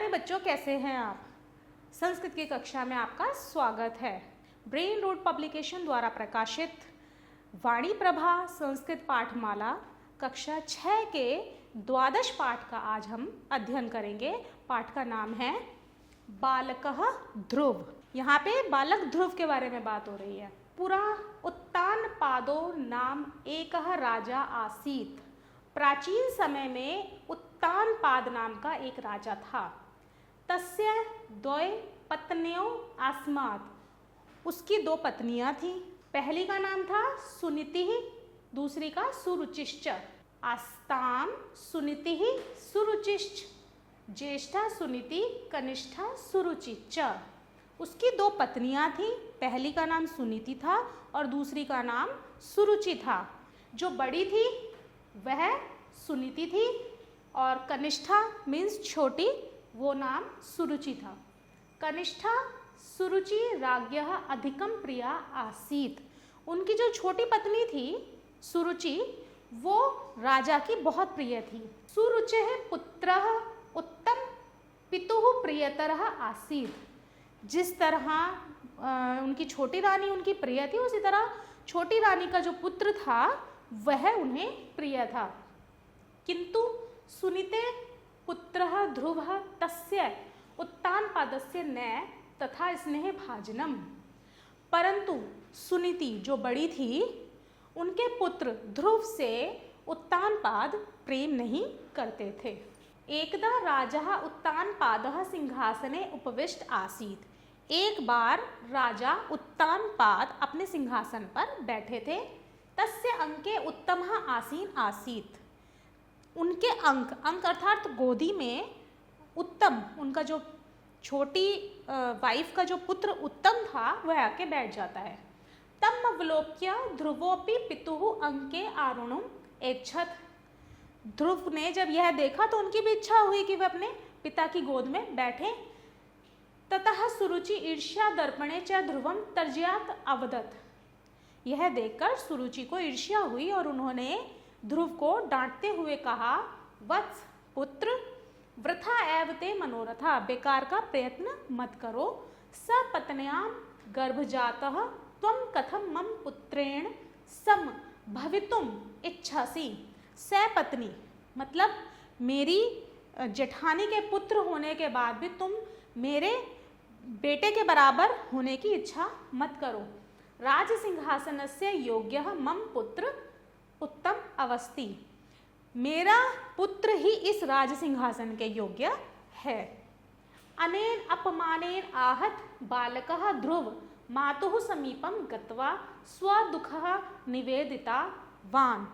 प्यारे बच्चों, कैसे हैं आप? संस्कृत की कक्षा में आपका स्वागत है। ब्रेन रूट पब्लिकेशन द्वारा प्रकाशित वाणी प्रभा संस्कृत पाठमाला कक्षा 6 के द्वादश पाठ का आज हम अध्ययन करेंगे। पाठ का नाम है बालकः ध्रुव। यहाँ पे बालक ध्रुव के बारे में बात हो रही है। पुरा उत्तानपादो नाम एकः राजा आसीत्। प्राचीन समय में उत्तानपाद नाम का एक राजा था। तस्य द्वय पत्न्यो आस्मात्। उसकी दो पत्नियां थीं। पहली का नाम था सुनीति, दूसरी का सुरुचिश्च। आस्ताम सुनीति सुरुचिश्च, ज्येष्ठा सुनीति कनिष्ठा सुरुचिश्च। उसकी दो पत्नियां थीं। पहली का नाम सुनीति था और दूसरी का नाम सुरुचि था। जो बड़ी थी वह सुनीति थी और कनिष्ठा मीन्स छोटी, वो नाम सुरुचि था। कनिष्ठा सुरुचि राज्ञः अधिकम प्रिया आसीत्। उनकी जो छोटी पत्नी थी सुरुचि, वो राजा की बहुत प्रिय थी। सुरुचिः पुत्रः उत्तम पितुः प्रियतरः आसीत्। जिस तरह उनकी छोटी रानी उनकी प्रिय थी, उसी तरह छोटी रानी का जो पुत्र था वह उन्हें प्रिय था। किंतु सुनीते पुत्रः ध्रुवः तस्य उत्तानपादस्य न तथा स्नेह भाजनम। परंतु सुनीति जो बड़ी थी, उनके पुत्र ध्रुव से उत्तानपाद प्रेम नहीं करते थे। एकदा राजा उत्तानपादः सिंहासने उपविष्ट आसीत्। एक बार राजा उत्तानपाद अपने सिंहासन पर बैठे थे। तस्य अंके उत्तमः आसीन आसीत्। उनके अंक अर्थात गोदी में उत्तम, उनका जो छोटी वाइफ का जो पुत्र उत्तम था, वह आके बैठ जाता है। तम अवलोक्य ध्रुवोपि पितुः अंके आरुणुम ऐच्छत्। ध्रुव ने जब यह देखा तो उनकी भी इच्छा हुई कि वह अपने पिता की गोद में बैठे। ततः सुरुचि ईर्ष्या दर्पणे च ध्रुवम तर्जयात अवदत्। यह देखकर सुरुचि को ईर्ष्या हुई और उन्होंने ध्रुव को डांटते हुए कहा, वत्स पुत्र, वृथा एव ते मनोरथा। बेकार का प्रयत्न मत करो। सपत्न्यां गर्भजातः त्वं कथं मम पुत्रेण सम भवितुम इच्छासि। सपत्नी मतलब मेरी जेठानी के पुत्र होने के बाद भी तुम मेरे बेटे के बराबर होने की इच्छा मत करो। राज सिंहासनस्य योग्यः मम पुत्र उत्तम अवस्थि। मेरा पुत्र ही इस राज सिंहासन के योग्य है। अनेन अपमानेन आहत बालकः ध्रुव मातुः समीपम गत्वा स्वदुःखः निवेदितवान्।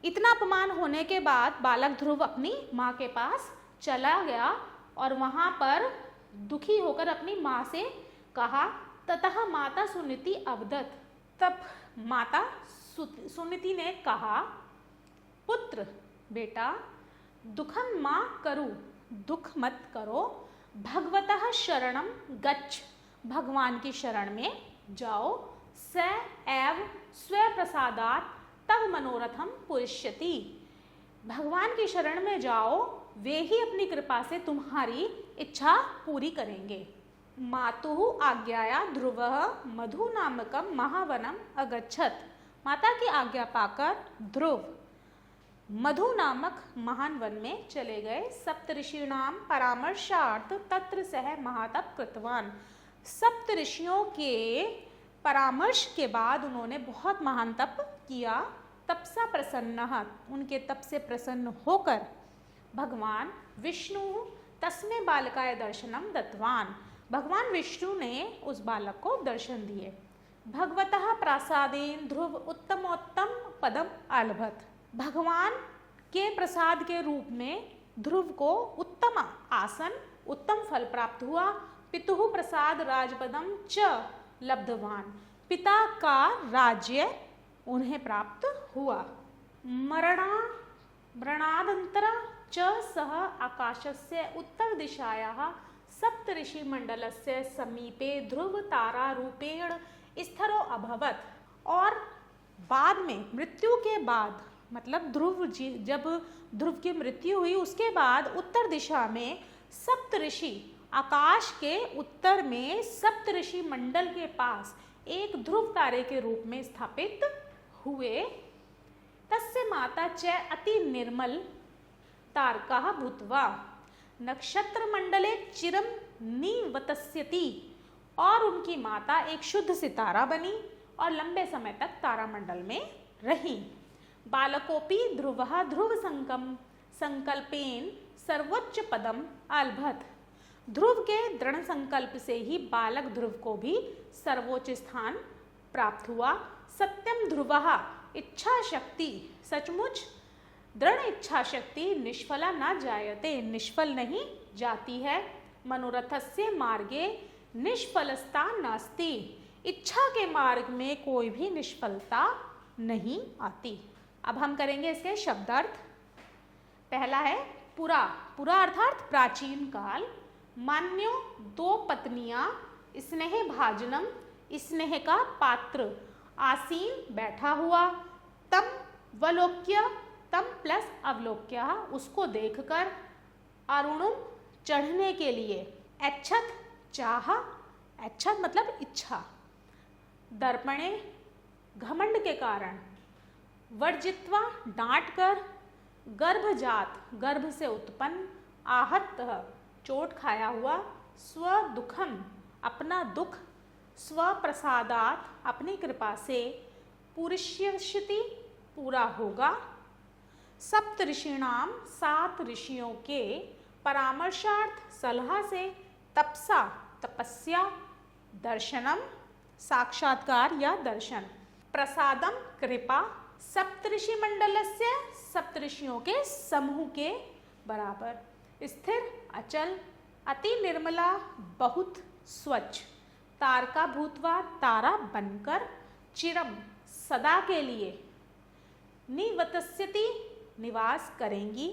इतना अपमान होने के बाद बालक ध्रुव अपनी माँ के पास चला गया और वहाँ पर दुखी होकर अपनी माँ से कहा। ततः माता सुनीति अवदत्। तब माता सुनीति ने कहा, पुत्र बेटा, दुखम मा करू, दुख मत करो। भगवतः शरणम गच्छ, भगवान की शरण में जाओ। स एव स्वप्रसादात् तव मनोरथम पुरिष्यति। भगवान की शरण में जाओ, वे ही अपनी कृपा से तुम्हारी इच्छा पूरी करेंगे। मातुः आज्ञाया ध्रुवः मधु नामकं महावनम अगच्छत्। माता की आज्ञा पाकर ध्रुव मधु नामक महान वन में चले गए। सप्तऋषीणां परामर्शार्थ तत्र सह महातप कृतवान। सप्त ऋषियों के परामर्श के बाद उन्होंने बहुत महान तप किया। तपसा प्रसन्नः, उनके तप से प्रसन्न होकर भगवान विष्णु तस्मै बालकाय दर्शनम दत्तवान। भगवान विष्णु ने उस बालक को दर्शन दिए। भगवतः प्रसादेन ध्रुव उत्तमोत्तम पदम अलभत। भगवान के प्रसाद के रूप में ध्रुव को उत्तम आसन, उत्तम फल प्राप्त हुआ। पितुः प्रसाद राजपदम च लब्धवान। पिता का राज्य उन्हें प्राप्त हुआ। मरणादंतरा च सह आकाशस्य उत्तर दिशायाः सप्तऋषिमंडलस्य समीपे ध्रुव तारा रूपेण स्थिरो अभवत्। और बाद में मृत्यु के बाद, मतलब ध्रुव जी जब ध्रुव की मृत्यु हुई उसके बाद उत्तर दिशा में सप्तऋषि, आकाश के उत्तर में सप्तऋषि मंडल के पास एक ध्रुव तारे के रूप में स्थापित हुए। तस्य माता च अति निर्मल तारका भूत्वा नक्षत्र मंडले चिरम निवतस्यति, और उनकी माता एक शुद्ध सितारा बनी और लंबे समय तक तारामंडल में रही। बालकोपि ध्रुवः ध्रुव संकल्पेन सर्वोच्च पदम अलभत, ध्रुव के दृढ़ संकल्प से ही बालक ध्रुव को भी सर्वोच्च स्थान प्राप्त हुआ। सत्यम ध्रुवः, इच्छा शक्ति, सचमुच दृढ़ इच्छा शक्ति निष्फला न जायते, निष्फल नहीं जाती है। मनोरथस्य मार्गे निष्फलता नास्ति, इच्छा के मार्ग में कोई भी निष्फलता नहीं आती। अब हम करेंगे इसके शब्दार्थ। पहला है पुरा, पुरा अर्थात प्राचीन काल। मान्यो, दो पत्नियां, स्नेह भाजनम, स्नेह का पात्र, आसीन बैठा हुआ, तम वलोक्य, तम प्लस अवलोक्य, उसको देखकर, अरुणुम चढ़ने के लिए, अच्छत चाह, अच्छत मतलब इच्छा, दर्पणे घमंड के कारण, वर्जित्वा डांट कर, गर्भजात गर्भ से उत्पन्न, आहत चोट खाया हुआ, स्व दुखम अपना दुख, स्व प्रसादात अपनी कृपा से, पुरुष्यति पूरा होगा, सप्त ऋषिणाम सात ऋषियों के, परामर्शार्थ सलाह से, तपसा तपस्या, दर्शनम साक्षात्कार या दर्शन, प्रसादम कृपा, सप्तऋषि मंडलस्य सप्तऋषियों के समूह के बराबर, स्थिर अचल, अति निर्मला बहुत स्वच्छ, तारका भूतवा तारा बनकर, चिरम सदा के लिए, निवतस्यति निवास करेंगी,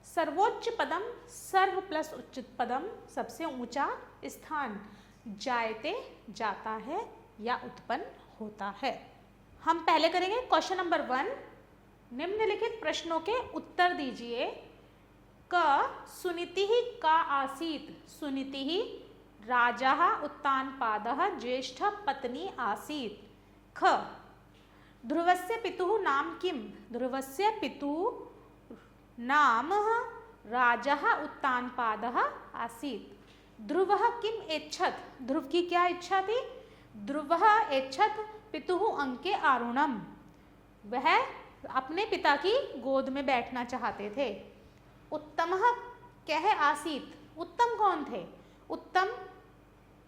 सर्वोच्च पदम सर्व प्लस उच्च पदम सबसे ऊंचा स्थान, जायते जाता है या उत्पन्न होता है। हम पहले करेंगे क्वेश्चन नंबर 1। निम्नलिखित प्रश्नों के उत्तर दीजिए। क सुनीति का आसीत, सुनीति राजा उत्तानपादः ज्येष्ठ पत्नी आसीत। ख ध्रुवस्य पितुः नाम किम, ध्रुवस्य पितुः नाम राजा उत्तानपादः आसीत। ध्रुवः किम एच्छत, ध्रुव की क्या इच्छा थी, ध्रुवः एच्छत पितुः अंके आरुणम, वह अपने पिता की गोद में बैठना चाहते थे। उत्तमः कह आसीत, उत्तम कौन थे,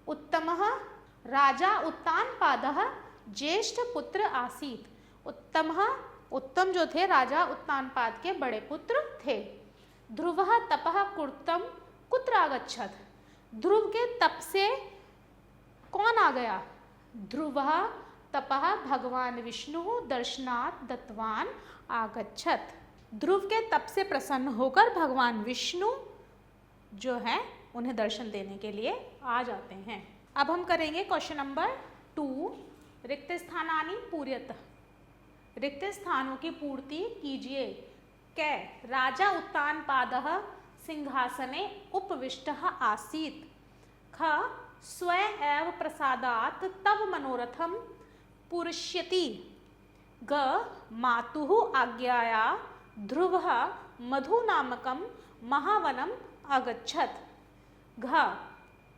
उत्तमः राजा उत्तानपादः ज्येष्ठ पुत्र आसीत, उत्तम जो थे राजा उत्तानपाद के बड़े पुत्र थे। ध्रुवः तपः कुर्तम कुत्र आगच्छत, ध्रुव के तप से कौन आ गया, ध्रुवः तपः भगवान विष्णु दर्शनात् दत्तवान आगच्छत, ध्रुव के तप से प्रसन्न होकर भगवान विष्णु जो है उन्हें दर्शन देने के लिए आ जाते हैं। अब हम करेंगे क्वेश्चन नंबर 2। रिक्त स्थानानि पूर्यतः, रिक्त स्थानों की पूर्ति कीजिए। कै राजा उत्तानपादः सिंहासने उपविष्टः आसीत्। ख स्वयं एव प्रसादात् तव मनोरथम पुरुष्यति। ग मातुः आज्ञाया ध्रुवः मधु नामकं महावनम अगच्छत्। घ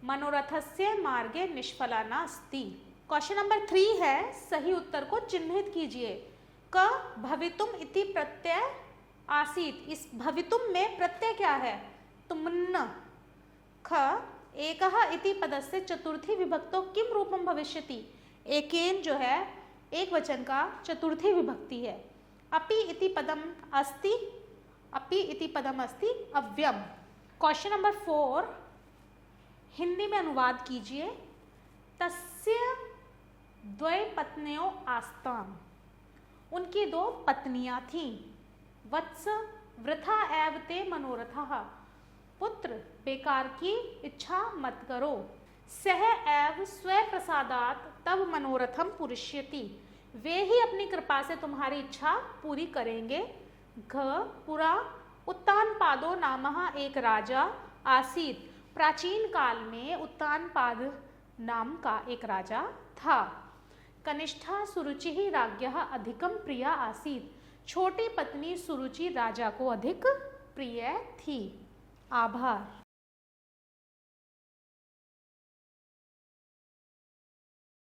मनोरथस्य मार्गे निष्फला नास्ति। क्वेश्चन नंबर 3 है, सही उत्तर को चिन्हित कीजिए। क भवितुम इति प्रत्यय आसीत, इस भवितुम में प्रत्यय क्या है, तुमन्न। ख एकः इति पदस्य चतुर्थी विभक्तो किम रूपम भविष्यति, एकेन जो है एक वचन का चतुर्थी विभक्ति है। अपि इति पदम अस्ति, अपि इति पदम अस्ति अव्यम। क्वेश्चन नंबर 4 हिंदी में अनुवाद कीजिए। तस्य द्वय पत्न्यों आस्ताम, उनकी 2 पत्नियां थीं। वत्स वृथा एव ते मनोरथः, पुत्र बेकार की इच्छा मत करो। सह एव स्व प्रसादात तब मनोरथम पुरुष्यति, वे ही अपनी कृपा से तुम्हारी इच्छा पूरी करेंगे। घ पुरा उत्तानपादो नामः एक राजा आसीत। प्राचीन काल में उत्तानपाद नाम का एक राजा था। कनिष्ठा सुरुचिः राज्ञः अधिकं प्रिया आसीत। छोटी पत्नी सुरुचि राजा को अधिक प्रिय थी। आभार।